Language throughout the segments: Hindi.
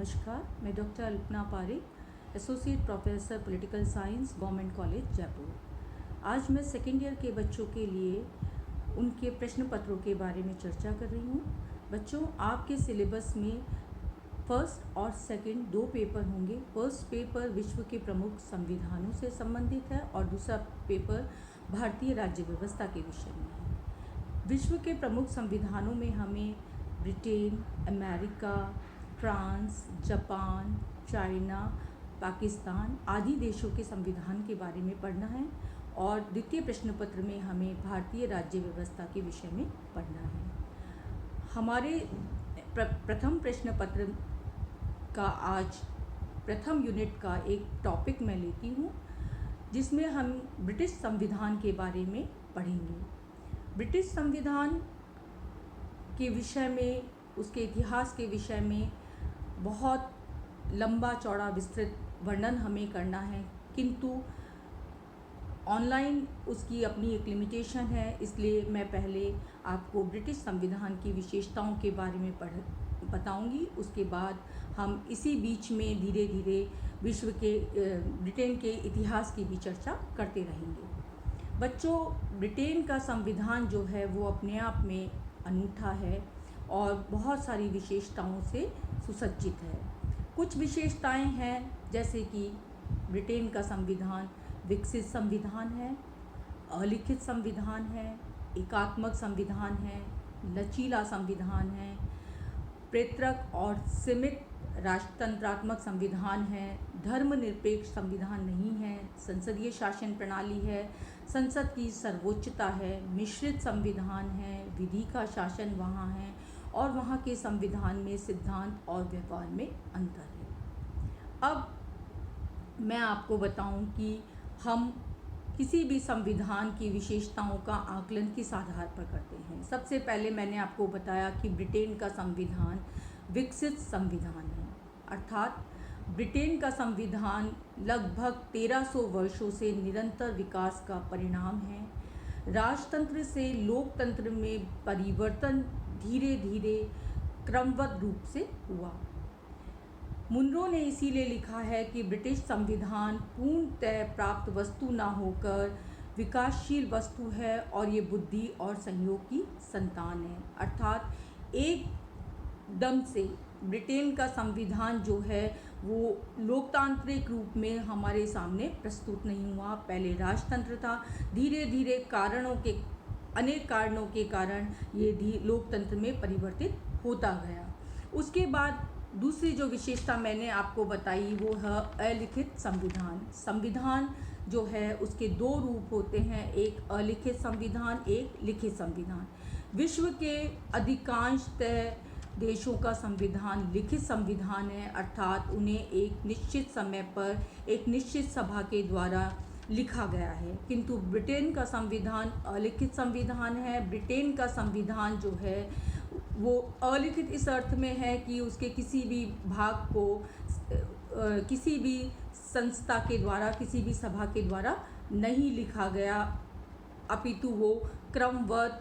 नमस्कार, मैं doctor Alpana Parekh, associate professor political science, government college Jaipur. आज मैं सेकेंड ईयर के बच्चों के लिए उनके प्रश्न पत्रों के बारे में चर्चा कर रही हूँ। बच्चों, आपके सिलेबस में फर्स्ट और सेकंड दो पेपर होंगे। फर्स्ट पेपर विश्व के प्रमुख संविधानों से संबंधित है और दूसरा पेपर भारतीय राज्य व्यवस्था के विषय में है। विश्व के प्रमुख संविधानों में हमें Britain, America, France, Japan, China, Pakistan आदि देशों के संविधान के बारे में पढ़ना है और द्वितीय प्रश्न पत्र में हमें भारतीय राज्य व्यवस्था के विषय में पढ़ना है। हमारे प्रथम प्रश्न पत्र का आज प्रथम यूनिट का एक टॉपिक मैं लेती हूँ, जिसमें हम ब्रिटिश संविधान के बारे में पढ़ेंगे। ब्रिटिश संविधान के विषय में, उसके इतिहास के विषय में बहुत लंबा चौड़ा विस्तृत वर्णन हमें करना है, किंतु ऑनलाइन उसकी अपनी एक लिमिटेशन है। इसलिए मैं पहले आपको ब्रिटिश संविधान की विशेषताओं के बारे में बताऊंगी। उसके बाद हम इसी बीच में धीरे धीरे विश्व के ब्रिटेन के इतिहास की भी चर्चा करते रहेंगे। बच्चों, ब्रिटेन का संविधान जो है वो अपने आप में अनूठा है और बहुत सारी विशेषताओं से सुसज्जित है। कुछ विशेषताएं हैं, जैसे कि ब्रिटेन का संविधान विकसित संविधान है, अलिखित संविधान है, एकात्मक संविधान है, लचीला संविधान है, प्रेतरक और सीमित राजतंत्रात्मक संविधान है, धर्मनिरपेक्ष संविधान नहीं है, संसदीय शासन प्रणाली है, संसद की सर्वोच्चता है, मिश्रित संविधान है, विधि का शासन वहाँ है और वहाँ के संविधान में सिद्धांत और व्यवहार में अंतर है। अब मैं आपको बताऊं कि हम किसी भी संविधान की विशेषताओं का आकलन किस आधार पर करते हैं। सबसे पहले मैंने आपको बताया कि ब्रिटेन का संविधान विकसित संविधान है, अर्थात ब्रिटेन का संविधान लगभग 1300 वर्षों से निरंतर विकास का परिणाम है। राजतंत्र से लोकतंत्र में परिवर्तन धीरे धीरे क्रमबद्ध रूप से हुआ। मुनरो ने इसीलिए लिखा है कि ब्रिटिश संविधान पूर्णतः प्राप्त वस्तु न होकर विकासशील वस्तु है और ये बुद्धि और संयोग की संतान है। अर्थात एकदम से ब्रिटेन का संविधान जो है वो लोकतांत्रिक रूप में हमारे सामने प्रस्तुत नहीं हुआ। पहले राजतंत्र था, धीरे धीरे अनेक कारणों के कारण ये लोकतंत्र में परिवर्तित होता गया। उसके बाद दूसरी जो विशेषता मैंने आपको बताई वो है अलिखित संविधान। संविधान जो है उसके दो रूप होते हैं, एक अलिखित संविधान, एक लिखित संविधान। विश्व के अधिकांशतः देशों का संविधान लिखित संविधान है, अर्थात उन्हें एक निश्चित समय पर एक निश्चित सभा के द्वारा लिखा गया है, किंतु ब्रिटेन का संविधान अलिखित संविधान है। ब्रिटेन का संविधान जो है वो अलिखित इस अर्थ में है कि उसके किसी भी भाग को किसी भी संस्था के द्वारा, किसी भी सभा के द्वारा नहीं लिखा गया, अपितु वो क्रमबद्ध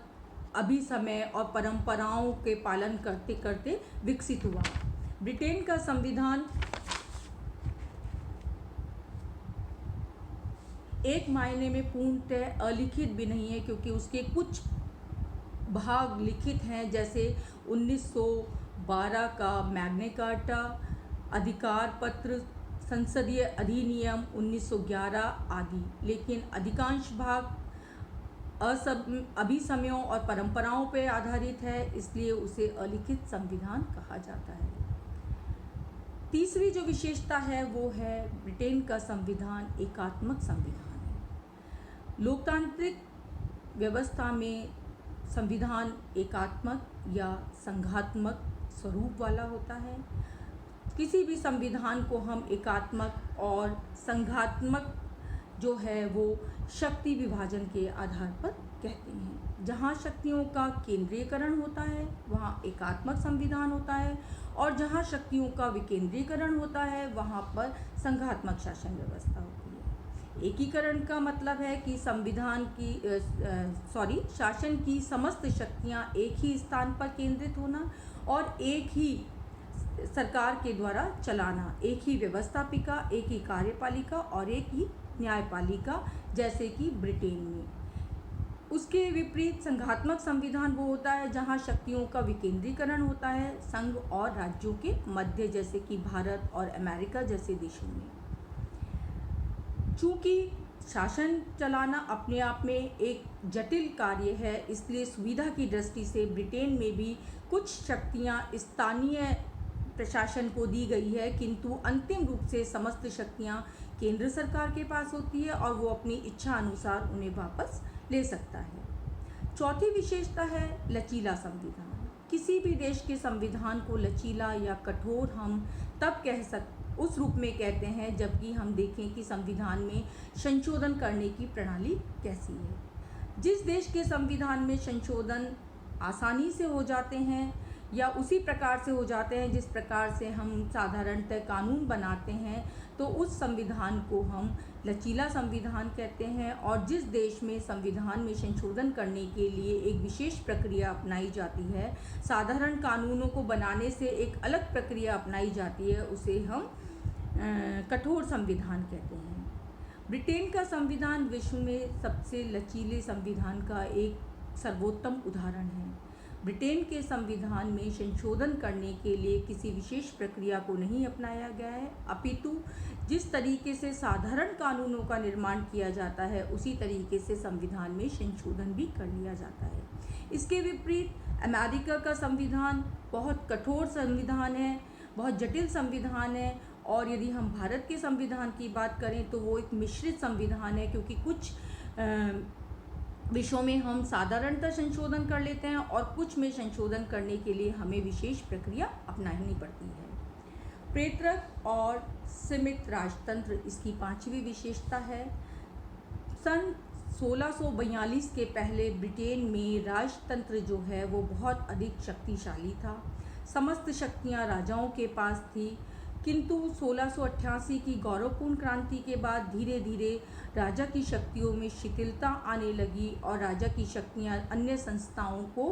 अभिसमय और परंपराओं के पालन करते करते विकसित हुआ। ब्रिटेन का संविधान एक मायने में पूर्णतः अलिखित भी नहीं है, क्योंकि उसके कुछ भाग लिखित हैं, जैसे 1912 का मैग्ना कार्टा, अधिकार पत्र, संसदीय अधिनियम 1911 आदि। लेकिन अधिकांश भाग अभिसमयों और परंपराओं पर आधारित है, इसलिए उसे अलिखित संविधान कहा जाता है। तीसरी जो विशेषता है वो है ब्रिटेन का संविधान एकात्मक संविधान है। लोकतांत्रिक व्यवस्था में संविधान एकात्मक या संघात्मक स्वरूप वाला होता है। किसी भी संविधान को हम एकात्मक और संघात्मक जो है वो शक्ति विभाजन के आधार पर कहते हैं। जहाँ शक्तियों का केंद्रीयकरण होता है वहाँ एकात्मक संविधान होता है, और जहाँ शक्तियों का विकेंद्रीकरण होता है वहाँ पर संघात्मक शासन व्यवस्था होती है। एकीकरण का मतलब है कि शासन की समस्त शक्तियाँ एक ही स्थान पर केंद्रित होना और एक ही सरकार के द्वारा चलाना, एक ही व्यवस्थापिका, एक ही कार्यपालिका और एक ही न्यायपालिका, जैसे कि ब्रिटेन में। उसके विपरीत संघात्मक संविधान वो होता है जहां शक्तियों का विकेंद्रीकरण होता है संघ और राज्यों के मध्य, जैसे कि भारत और अमेरिका जैसे देशों में। चूंकि शासन चलाना अपने आप में एक जटिल कार्य है, इसलिए सुविधा की दृष्टि से ब्रिटेन में भी कुछ शक्तियां स्थानीय प्रशासन को दी गई है, किंतु अंतिम रूप से समस्त शक्तियां केंद्र सरकार के पास होती है और वो अपनी इच्छा अनुसार उन्हें वापस ले सकता है। चौथी विशेषता है लचीला संविधान। किसी भी देश के संविधान को लचीला या कठोर हम तब उस रूप में कहते हैं जबकि हम देखें कि संविधान में संशोधन करने की प्रणाली कैसी है। जिस देश के संविधान में संशोधन आसानी से हो जाते हैं या उसी प्रकार से हो जाते हैं जिस प्रकार से हम साधारणतः कानून बनाते हैं, तो उस संविधान को हम लचीला संविधान कहते हैं। और जिस देश में संविधान में संशोधन करने के लिए एक विशेष प्रक्रिया अपनाई जाती है, साधारण कानूनों को बनाने से एक अलग प्रक्रिया अपनाई जाती है, उसे हम कठोर संविधान कहते हैं। ब्रिटेन का संविधान विश्व में सबसे लचीले संविधान का एक सर्वोत्तम उदाहरण है। ब्रिटेन के संविधान में संशोधन करने के लिए किसी विशेष प्रक्रिया को नहीं अपनाया गया है, अपितु जिस तरीके से साधारण कानूनों का निर्माण किया जाता है उसी तरीके से संविधान में संशोधन भी कर लिया जाता है। इसके विपरीत अमेरिका का संविधान बहुत कठोर संविधान है, बहुत जटिल संविधान है। और यदि हम भारत के संविधान की बात करें तो वो एक मिश्रित संविधान है, क्योंकि कुछ विषयों में हम साधारणतः संशोधन कर लेते हैं और कुछ में संशोधन करने के लिए हमें विशेष प्रक्रिया अपनानी पड़ती है। प्रेतरक और सीमित राजतंत्र इसकी पांचवी विशेषता है। सन 1642 के पहले ब्रिटेन में राजतंत्र जो है वो बहुत अधिक शक्तिशाली था। समस्त शक्तियां राजाओं के पास थी, किंतु 1688 की गौरवपूर्ण क्रांति के बाद धीरे धीरे राजा की शक्तियों में शिथिलता आने लगी और राजा की शक्तियां अन्य संस्थाओं को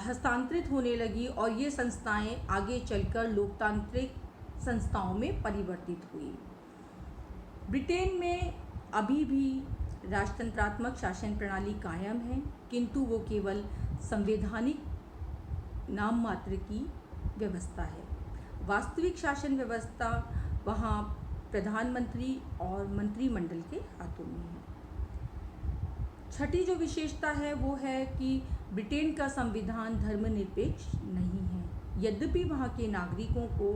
हस्तांतरित होने लगी और ये संस्थाएं आगे चलकर लोकतांत्रिक संस्थाओं में परिवर्तित हुई। ब्रिटेन में अभी भी राजतंत्रात्मक शासन प्रणाली कायम है, किंतु वो केवल संवैधानिक नाम मात्र की व्यवस्था है। वास्तविक शासन व्यवस्था वहाँ प्रधानमंत्री और मंत्रिमंडल के हाथों में है। छठी जो विशेषता है वो है कि ब्रिटेन का संविधान धर्मनिरपेक्ष नहीं है। यद्यपि वहाँ के नागरिकों को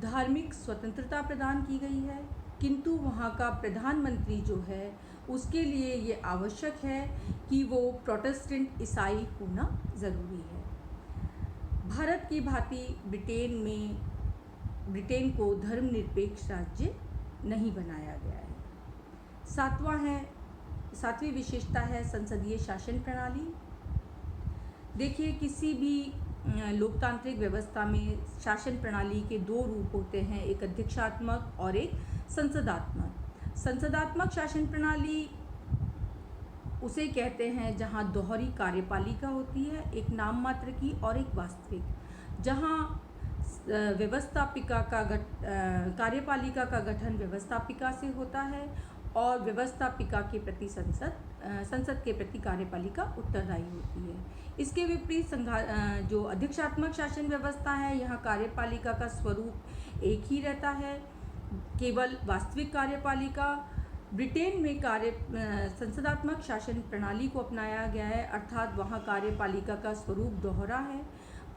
धार्मिक स्वतंत्रता प्रदान की गई है, किंतु वहाँ का प्रधानमंत्री जो है उसके लिए ये आवश्यक है कि वो प्रोटेस्टेंट ईसाई होना ज़रूरी है। भारत की भांति ब्रिटेन को धर्मनिरपेक्ष राज्य नहीं बनाया गया है। सातवीं विशेषता है संसदीय शासन प्रणाली। देखिए, किसी भी लोकतांत्रिक व्यवस्था में शासन प्रणाली के दो रूप होते हैं, एक अध्यक्षात्मक और एक संसदात्मक। संसदात्मक शासन प्रणाली उसे कहते हैं जहां दोहरी कार्यपालिका होती है, एक नाम मात्र की और एक वास्तविक, जहां कार्यपालिका का गठन व्यवस्थापिका से होता है और व्यवस्थापिका के प्रति संसद के प्रति कार्यपालिका उत्तरदायी होती है। इसके विपरीत जो अध्यक्षात्मक शासन व्यवस्था है, यहाँ कार्यपालिका का स्वरूप एक ही रहता है, केवल वास्तविक कार्यपालिका। ब्रिटेन में संसदात्मक शासन प्रणाली को अपनाया गया है, अर्थात वहाँ कार्यपालिका का स्वरूप दोहरा है।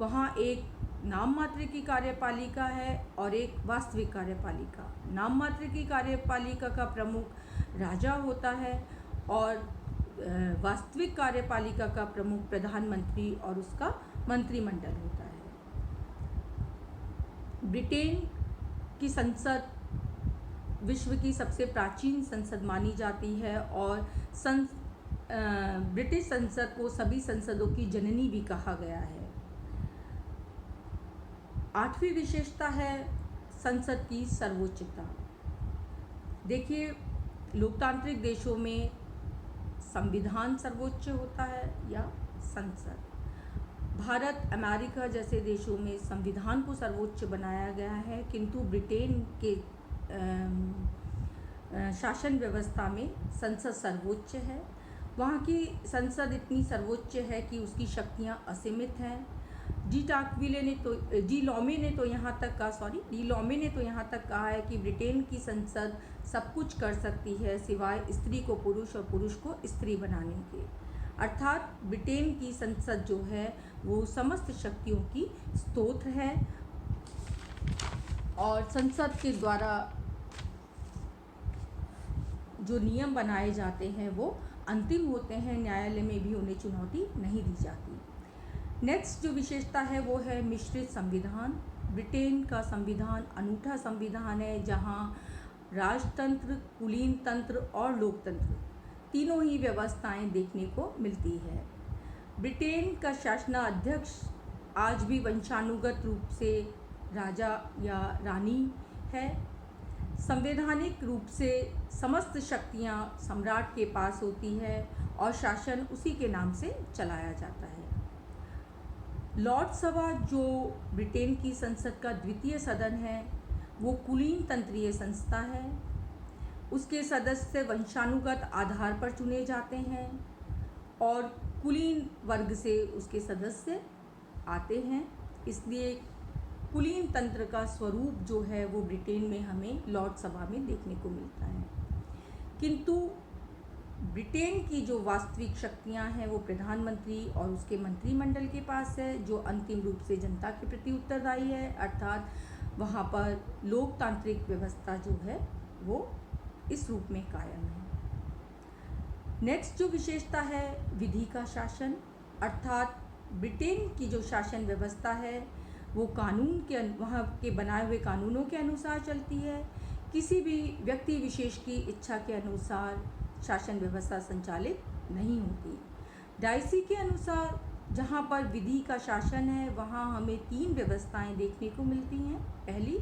वहाँ एक नाम मात्र की कार्यपालिका है और एक वास्तविक कार्यपालिका। नाम मात्र की कार्यपालिका का प्रमुख राजा होता है और वास्तविक कार्यपालिका का प्रमुख प्रधानमंत्री और उसका मंत्रिमंडल होता है। ब्रिटेन की संसद विश्व की सबसे प्राचीन संसद मानी जाती है और ब्रिटिश संसद को सभी संसदों की जननी भी कहा गया है। आठवीं विशेषता है संसद की सर्वोच्चता। देखिए, लोकतांत्रिक देशों में संविधान सर्वोच्च होता है या संसद। भारत, अमेरिका जैसे देशों में संविधान को सर्वोच्च बनाया गया है, किंतु ब्रिटेन के शासन व्यवस्था में संसद सर्वोच्च है। वहाँ की संसद इतनी सर्वोच्च है कि उसकी शक्तियाँ असीमित हैं। डी लॉमे ने तो यहाँ तक कहा है कि ब्रिटेन की संसद सब कुछ कर सकती है सिवाय स्त्री को पुरुष और पुरुष को स्त्री बनाने के। अर्थात ब्रिटेन की संसद जो है वो समस्त शक्तियों की स्रोत है और संसद के द्वारा जो नियम बनाए जाते हैं वो अंतिम होते हैं, न्यायालय में भी उन्हें चुनौती नहीं दी जाती। नेक्स्ट जो विशेषता है वो है मिश्रित संविधान। ब्रिटेन का संविधान अनूठा संविधान है जहां राजतंत्र, कुलीन तंत्र और लोकतंत्र तीनों ही व्यवस्थाएं देखने को मिलती है। ब्रिटेन का शासनाध्यक्ष आज भी वंशानुगत रूप से राजा या रानी है। संवैधानिक रूप से समस्त शक्तियां सम्राट के पास होती है और शासन उसी के नाम से चलाया जाता है। लॉर्ड सभा जो ब्रिटेन की संसद का द्वितीय सदन है वो कुलीन तंत्रीय संस्था है। उसके सदस्य वंशानुगत आधार पर चुने जाते हैं और कुलीन वर्ग से उसके सदस्य आते हैं, इसलिए कुलीन तंत्र का स्वरूप जो है वो ब्रिटेन में हमें लॉर्ड सभा में देखने को मिलता है। किंतु ब्रिटेन की जो वास्तविक शक्तियां हैं वो प्रधानमंत्री और उसके मंत्रिमंडल के पास है, जो अंतिम रूप से जनता के प्रति उत्तरदायी है। अर्थात वहाँ पर लोकतांत्रिक व्यवस्था जो है वो इस रूप में कायम है। नेक्स्ट जो विशेषता है विधि का शासन, अर्थात ब्रिटेन की जो शासन व्यवस्था है वो कानून के वहाँ के बनाए हुए कानूनों के अनुसार चलती है। किसी भी व्यक्ति विशेष की इच्छा के अनुसार शासन व्यवस्था संचालित नहीं होती। डाइसी के अनुसार जहाँ पर विधि का शासन है वहाँ हमें 3 व्यवस्थाएं देखने को मिलती हैं। पहली,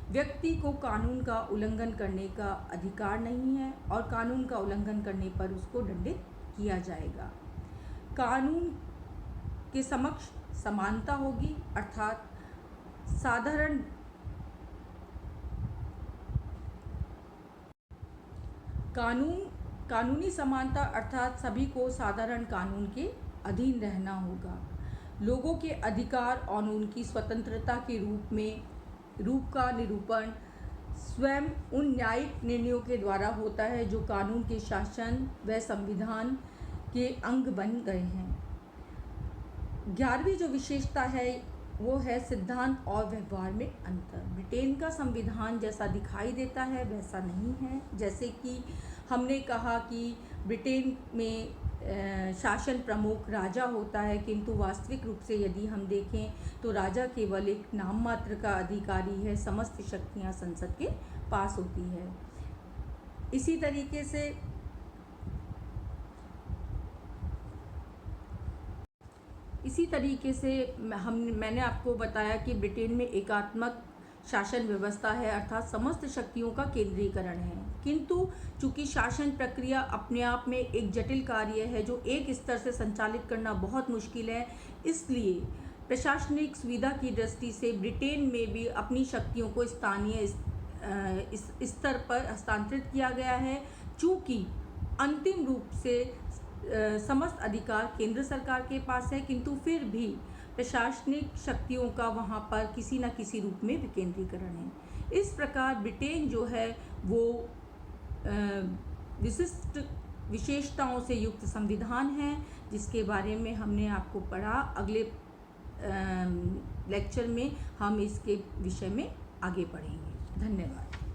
व्यक्ति को कानून का उल्लंघन करने का अधिकार नहीं है और कानून का उल्लंघन करने पर उसको दंडित किया जाएगा। कानून के समक्ष समानता होगी, अर्थात कानूनी समानता अर्थात सभी को साधारण कानून के अधीन रहना होगा। लोगों के अधिकार और उनकी स्वतंत्रता के रूप का निरूपण स्वयं उन न्यायिक निर्णयों के द्वारा होता है जो कानून के शासन व संविधान के अंग बन गए हैं। 11वीं जो विशेषता है वो है सिद्धांत और व्यवहार में अंतर। ब्रिटेन का संविधान जैसा दिखाई देता है वैसा नहीं है। जैसे कि हमने कहा कि ब्रिटेन में शासन प्रमुख राजा होता है, किंतु वास्तविक रूप से यदि हम देखें तो राजा केवल एक नाम मात्र का अधिकारी है, समस्त शक्तियां संसद के पास होती है। इसी तरीके से मैंने आपको बताया कि ब्रिटेन में एकात्मक शासन व्यवस्था है, अर्थात समस्त शक्तियों का केंद्रीकरण है। किंतु चूंकि शासन प्रक्रिया अपने आप में एक जटिल कार्य है जो एक स्तर से संचालित करना बहुत मुश्किल है, इसलिए प्रशासनिक सुविधा की दृष्टि से ब्रिटेन में भी अपनी शक्तियों को स्थानीय स्तर पर हस्तांतरित किया गया है। चूँकि अंतिम रूप से समस्त अधिकार केंद्र सरकार के पास है, किंतु फिर भी प्रशासनिक शक्तियों का वहाँ पर किसी न किसी रूप में विकेंद्रीकरण है। इस प्रकार ब्रिटेन जो है वो विशिष्ट विशेषताओं से युक्त संविधान है, जिसके बारे में हमने आपको पढ़ा। अगले लेक्चर में हम इसके विषय में आगे पढ़ेंगे। धन्यवाद।